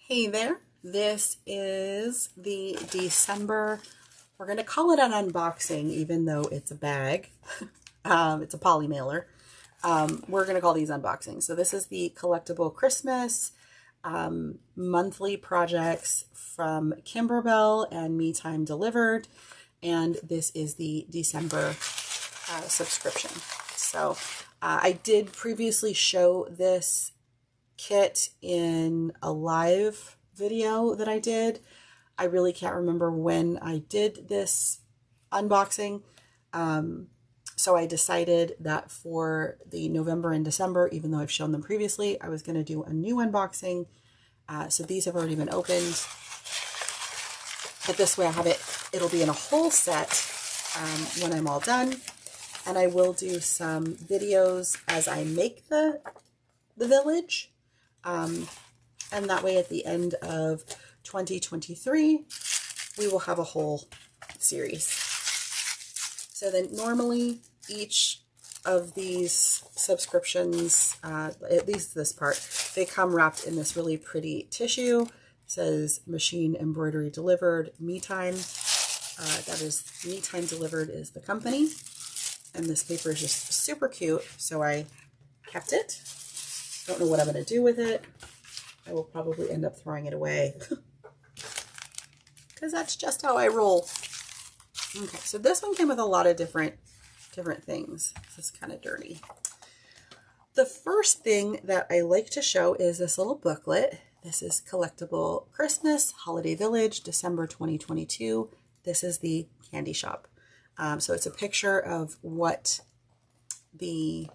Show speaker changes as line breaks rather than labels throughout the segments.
Hey there, this is the December, we're going to call it an unboxing even though it's a bag. It's a poly mailer. We're going to call these unboxings. So this is the Collectible Christmas monthly projects from Kimberbell and Me Time Delivered. And this is the December subscription. So I did previously show this kit in a live video that I did. I really can't remember when I did this unboxing. So I decided that for the November and December, even though I've shown them previously, I was going to do a new unboxing. So these have already been opened. But this way I have it, it'll be in a whole set when I'm all done. And I will do some videos as I make the village. And that way at the end of 2023, we will have a whole series. So then normally each of these subscriptions, at least this part, they come wrapped in this really pretty tissue. It says machine embroidery delivered, Me Time. That is Me Time Delivered is the company. And this paper is just super cute, so I kept it. Don't know what I'm going to do with it. I will probably end up throwing it away because that's just how I roll. Okay, so this one came with a lot of different things. This is kind of dirty. The first thing that I like to show is this little booklet. This is Collectible Christmas Holiday Village, December 2022. This is the candy shop. So it's a picture of what the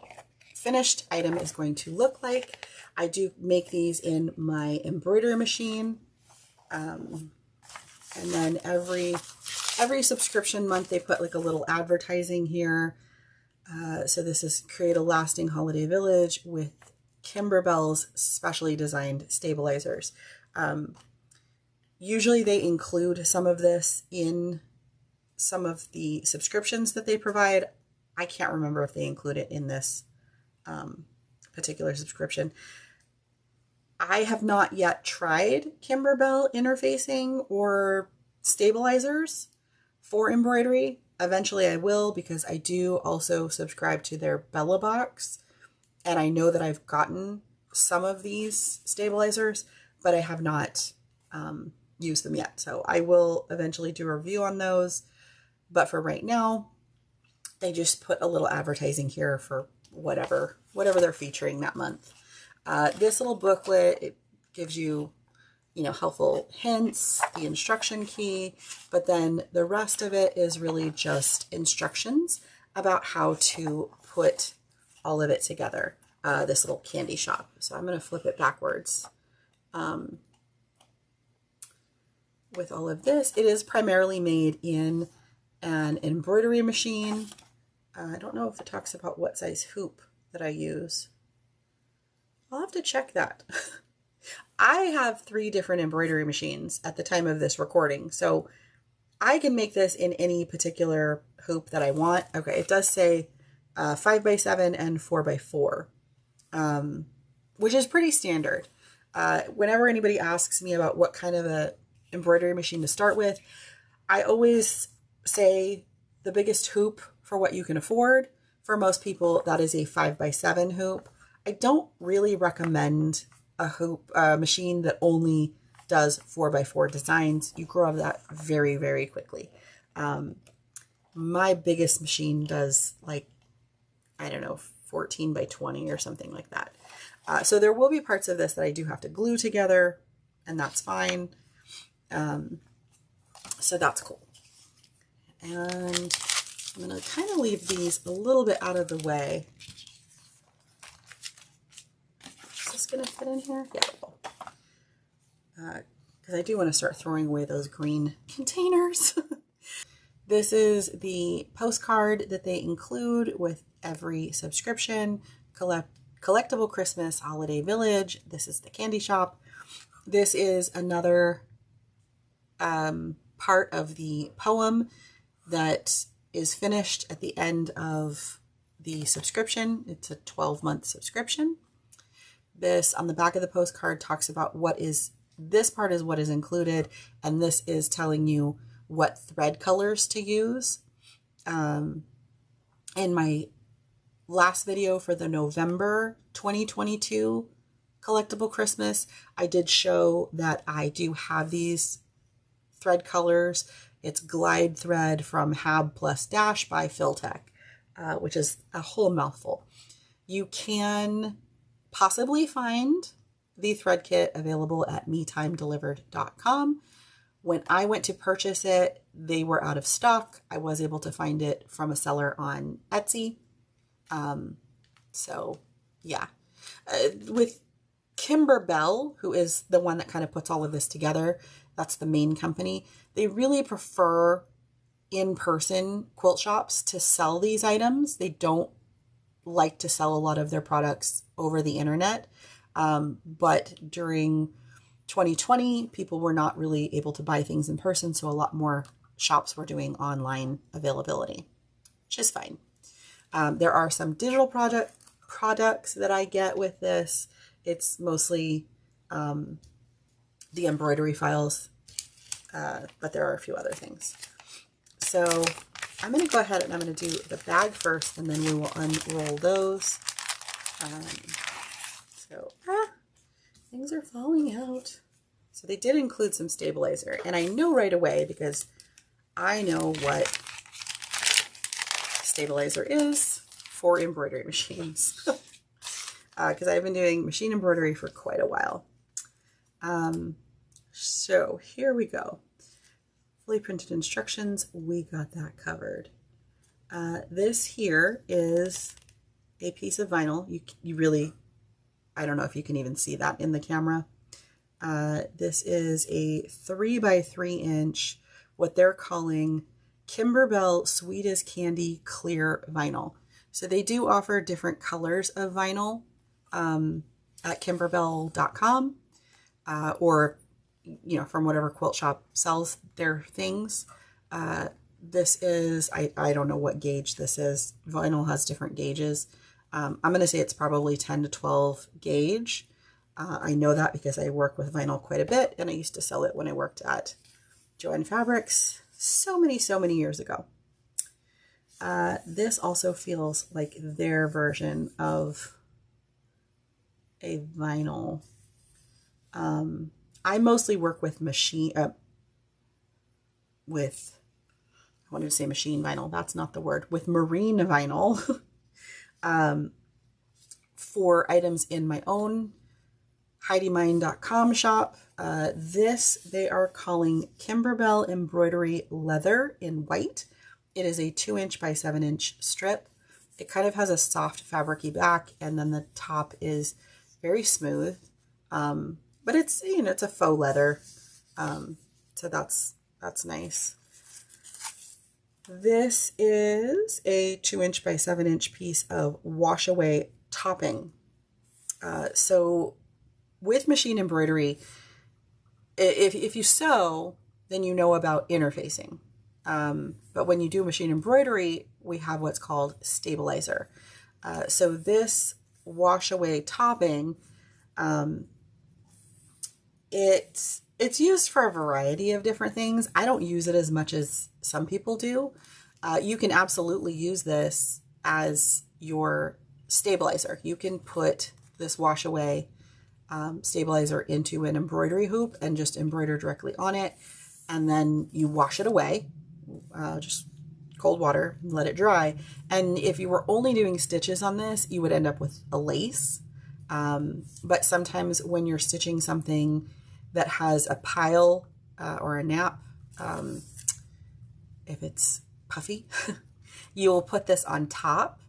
finished item is going to look like. I do make these in my embroidery machine. And then every subscription month they put like a little advertising here. So this is Create a Lasting Holiday Village with Kimberbell's specially designed stabilizers. Usually they include some of this in some of the subscriptions that they provide. I can't remember if they include it in this particular subscription. I have not yet tried Kimberbell interfacing or stabilizers for embroidery. Eventually I will, because I do also subscribe to their Bella box, and I know that I've gotten some of these stabilizers, but I have not used them yet. So I will eventually do a review on those, but for right now, they just put a little advertising here for whatever they're featuring that month. This little booklet, it gives you, helpful hints, the instruction key, but then the rest of it is really just instructions about how to put all of it together, this little candy shop. So I'm going to flip it backwards. With all of this, it is primarily made in an embroidery machine. I don't know if it talks about what size hoop that I use. I'll have to check that. I have 3 different embroidery machines at the time of this recording, so I can make this in any particular hoop that I want. Okay, it does say 5x7 and 4x4, which is pretty standard. Whenever anybody asks me about what kind of a embroidery machine to start with, I always say the biggest hoop for what you can afford. For most people, that is a 5x7 hoop. I don't really recommend a machine that only does 4x4 designs. You grow out of that very, very quickly. My biggest machine does like, I don't know, 14x20 or something like that. So there will be parts of this that I do have to glue together, and that's fine. So that's cool. And I'm going to kind of leave these a little bit out of the way. Is this going to fit in here? Yeah, it will. Because I do want to start throwing away those green containers. This is the postcard that they include with every subscription. Collectible Christmas Holiday Village. This is the candy shop. This is another part of the poem that is finished at the end of the subscription. It's a 12-month subscription. This on the back of the postcard talks about what is This part is what is included, and this is telling you what thread colors to use. In my last video for the November 2022 Collectible Christmas, I did show that I do have these thread colors. It's Glide Thread from Hab Plus Dash by Filtech, which is a whole mouthful. You can possibly find the thread kit available at metimedelivered.com. When I went to purchase it, they were out of stock. I was able to find it from a seller on Etsy. So yeah, with Kimberbell, who is the one that kind of puts all of this together, that's the main company. They really prefer in-person quilt shops to sell these items. They don't like to sell a lot of their products over the internet. But during 2020, people were not really able to buy things in person, so a lot more shops were doing online availability, which is fine. There are some digital products that I get with this. It's mostly the embroidery files, but there are a few other things. So I'm going to go ahead and I'm going to do the bag first, and then we will unroll those. Things are falling out. So they did include some stabilizer, and I know right away because I know what stabilizer is for embroidery machines. Because I've been doing machine embroidery for quite a while. So here we go. Fully printed instructions, we got that covered. This here is a piece of vinyl. You really, I don't know if you can even see that in the camera. This is a 3 by 3 inch, what they're calling Kimberbell Sweet as Candy Clear Vinyl. So they do offer different colors of vinyl at kimberbell.com or, you know, from whatever quilt shop sells their things. This is, I don't know what gauge this is. Vinyl has different gauges. I'm going to say it's probably 10 to 12 gauge. I know that because I work with vinyl quite a bit, and I used to sell it when I worked at Joann Fabrics so many years ago. This also feels like their version of a vinyl. I mostly work with I wanted to say machine vinyl. That's not the word. With marine vinyl for items in my own HeidiMine.com shop. This they are calling Kimberbell Embroidery Leather in white. It is a 2 inch by 7 inch strip. It kind of has a soft fabric-y back, and then the top is very smooth. But it's, you know, it's a faux leather. So that's nice. This is a 2 inch by 7 inch piece of wash away topping. So with machine embroidery, if you sew, then you know about interfacing. But when you do machine embroidery, we have what's called stabilizer. So this wash away topping, it's used for a variety of different things. I don't use it as much as some people do. You can absolutely use this as your stabilizer. You can put this wash away stabilizer into an embroidery hoop and just embroider directly on it, and then you wash it away, just cold water, let it dry. And if you were only doing stitches on this, you would end up with a lace. But sometimes when you're stitching something that has a pile or a nap, if it's puffy, you'll put this on top.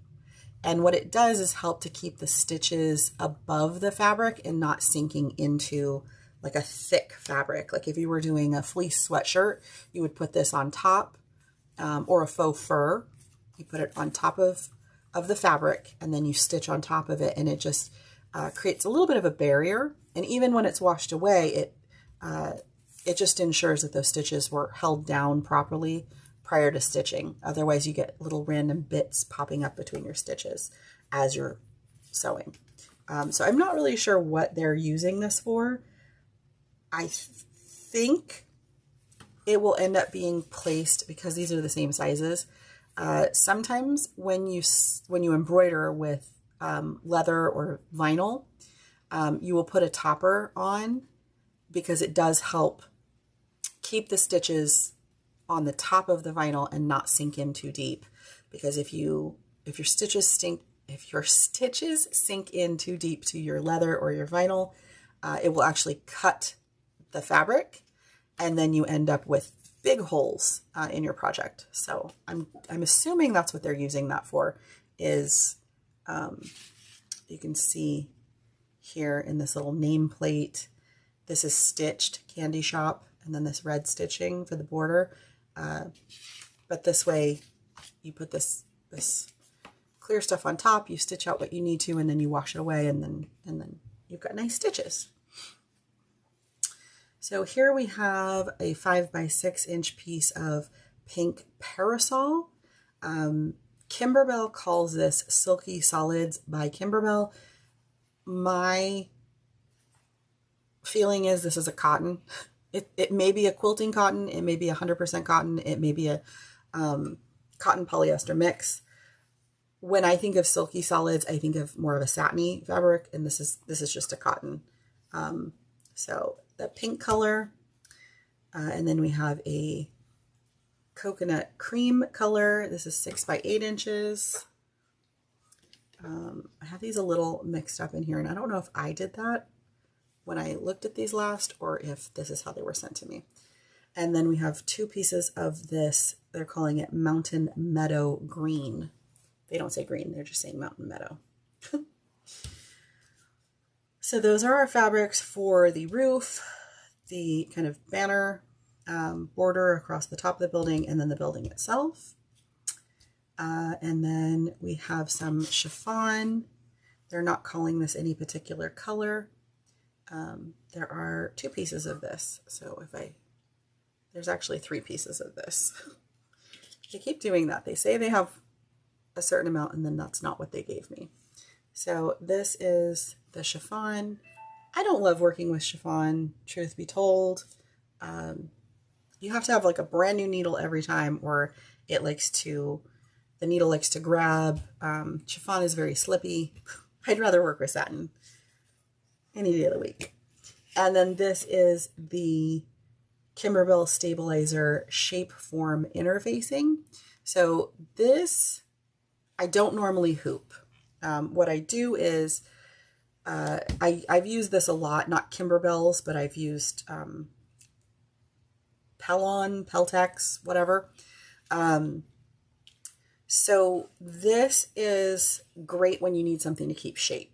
And what it does is help to keep the stitches above the fabric and not sinking into like a thick fabric. Like if you were doing a fleece sweatshirt, you would put this on top, or a faux fur. You put it on top of the fabric, and then you stitch on top of it, and it just creates a little bit of a barrier. And even when it's washed away, it just ensures that those stitches were held down properly prior to stitching. Otherwise, you get little random bits popping up between your stitches as you're sewing. So I'm not really sure what they're using this for. I think it will end up being placed, because these are the same sizes. Sometimes when you embroider with leather or vinyl, you will put a topper on, because it does help keep the stitches on the top of the vinyl and not sink in too deep. Because if your stitches sink in too deep to your leather or your vinyl, it will actually cut the fabric, and then you end up with big holes in your project. So I'm assuming that's what they're using that for. Is you can see here in this little nameplate, this is stitched Candy Shop, and then this red stitching for the border. But this way, you put this clear stuff on top, you stitch out what you need to, and then you wash it away, and then you've got nice stitches. So here we have a 5x6 inch piece of pink parasol. Kimberbell calls this Silky Solids by Kimberbell. My feeling is this is a cotton. It may be a quilting cotton, it may be 100% cotton, it may be a cotton polyester mix. When I think of Silky Solids, I think of more of a satiny fabric, and this is just a cotton. So the pink color, and then we have a coconut cream color. This is 6x8 inches. I have these a little mixed up in here, and I don't know if I did that when I looked at these last, or if this is how they were sent to me. And then we have two pieces of this. They're calling it Mountain Meadow Green. They don't say green, they're just saying Mountain Meadow. So those are our fabrics for the roof, the kind of banner border across the top of the building, and then the building itself. And then we have some chiffon. They're not calling this any particular color. There are two pieces of this. So there's actually three pieces of this. They keep doing that. They say they have a certain amount, and then that's not what they gave me. So this is the chiffon. I don't love working with chiffon, truth be told. You have to have like a brand new needle every time, or the needle likes to grab. Chiffon is very slippy. I'd rather work with satin any day of the week. And then this is the Kimberbell Stabilizer Shape Form Interfacing. So this, I don't normally hoop. What I do is, I've used this a lot, not Kimberbell's, but I've used Peltex, whatever. So this is great when you need something to keep shape.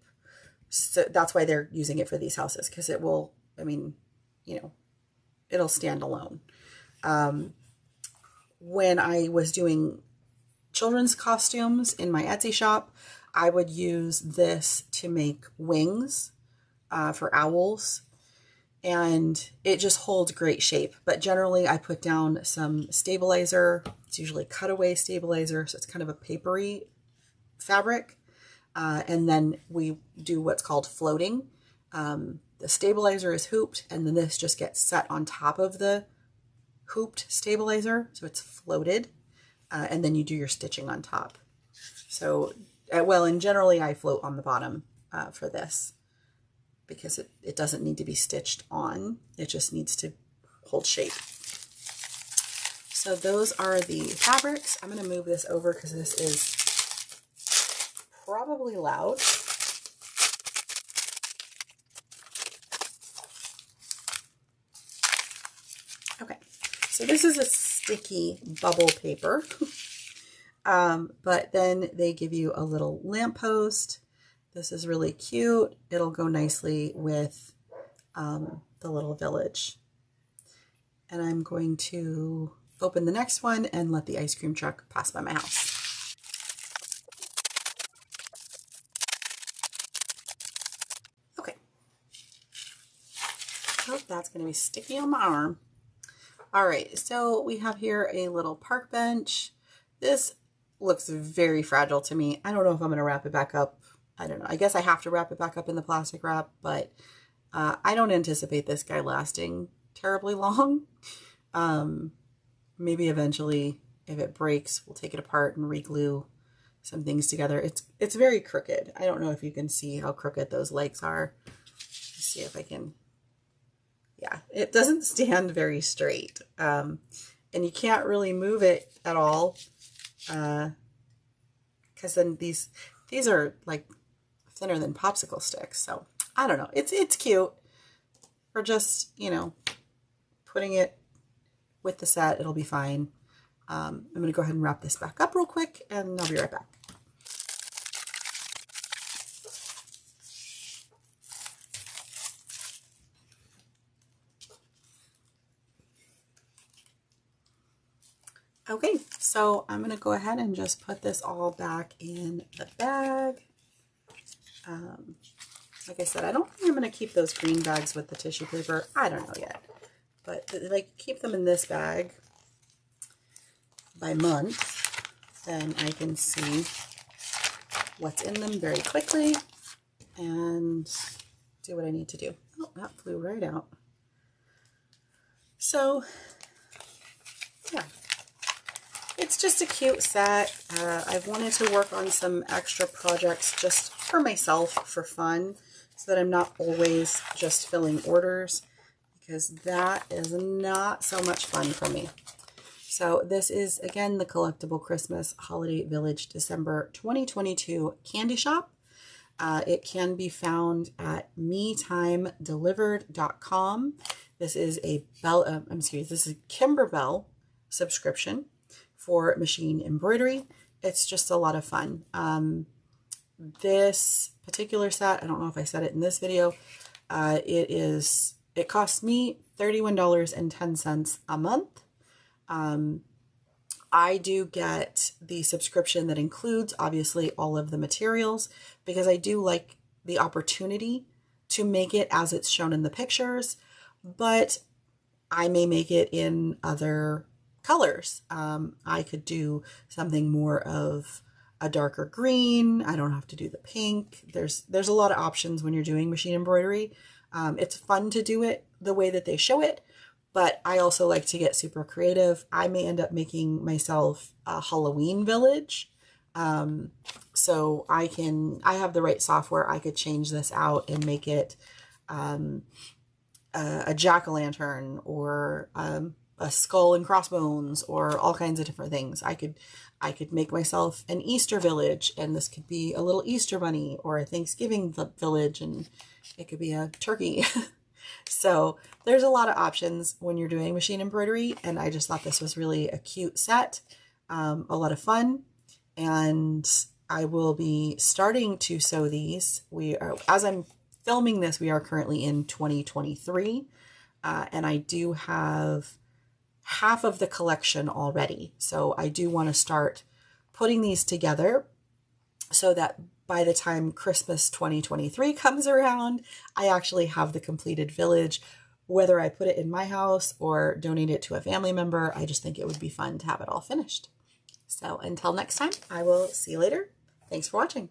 So that's why they're using it for these houses, because it will, it'll stand alone. When I was doing children's costumes in my Etsy shop, I would use this to make wings for owls, and it just holds great shape. But generally I put down some stabilizer. It's usually cutaway stabilizer, so it's kind of a papery fabric. And then we do what's called floating. The stabilizer is hooped, and then this just gets set on top of the hooped stabilizer, so it's floated. And then you do your stitching on top. So, and generally I float on the bottom for this, because it doesn't need to be stitched on. It just needs to hold shape. So those are the fabrics. I'm going to move this over because this is probably loud. Okay, so this is a sticky bubble paper. But then they give you a little lamppost. This is really cute. It'll go nicely with the little village. And I'm going to open the next one and let the ice cream truck pass by my house. Okay. Oh, that's going to be sticky on my arm. All right, so we have here a little park bench. This looks very fragile to me. I don't know if I'm going to wrap it back up. I don't know. I guess I have to wrap it back up in the plastic wrap, but I don't anticipate this guy lasting terribly long. Maybe eventually, if it breaks, we'll take it apart and re-glue some things together. It's very crooked. I don't know if you can see how crooked those legs are. Let's see if I can. Yeah, it doesn't stand very straight. And you can't really move it at all. Because then these are like thinner than popsicle sticks. So I don't know. It's cute. For just, you know, putting it with the set, it'll be fine. I'm going to go ahead and wrap this back up real quick, and I'll be right back. Okay, so I'm going to go ahead and just put this all back in the bag. Like I said, I don't think I'm going to keep those green bags with the tissue paper. I don't know yet. But like, keep them in this bag by month, then I can see what's in them very quickly and do what I need to do. Oh, that flew right out. So, yeah. It's just a cute set. I've wanted to work on some extra projects just for myself, for fun, so that I'm not always just filling orders, because that is not so much fun for me. So this is, again, the Collectible Christmas Holiday Village December 2022 Candy Shop. It can be found at metimedelivered.com. This is a this is Kimberbell subscription for machine embroidery. It's just a lot of fun. This particular set, I don't know if I said it in this video, it costs me $31.10 a month. I do get the subscription that includes, obviously, all of the materials, because I do like the opportunity to make it as it's shown in the pictures, but I may make it in other colors. I could do something more of a darker green. I don't have to do the pink. There's a lot of options when you're doing machine embroidery. It's fun to do it the way that they show it, but I also like to get super creative. I may end up making myself a Halloween village. So I have the right software. I could change this out and make it a jack-o'-lantern, or a skull and crossbones, or all kinds of different things. I could make myself an Easter village, and this could be a little Easter bunny, or a Thanksgiving village, and it could be a turkey. So there's a lot of options when you're doing machine embroidery, and I just thought this was really a cute set, a lot of fun, and I will be starting to sew these. As I'm filming this, we are currently in 2023, and I do have half of the collection already. So I do want to start putting these together so that by the time Christmas 2023 comes around, I actually have the completed village. Whether I put it in my house or donate it to a family member, I just think it would be fun to have it all finished. So until next time, I will see you later. Thanks for watching.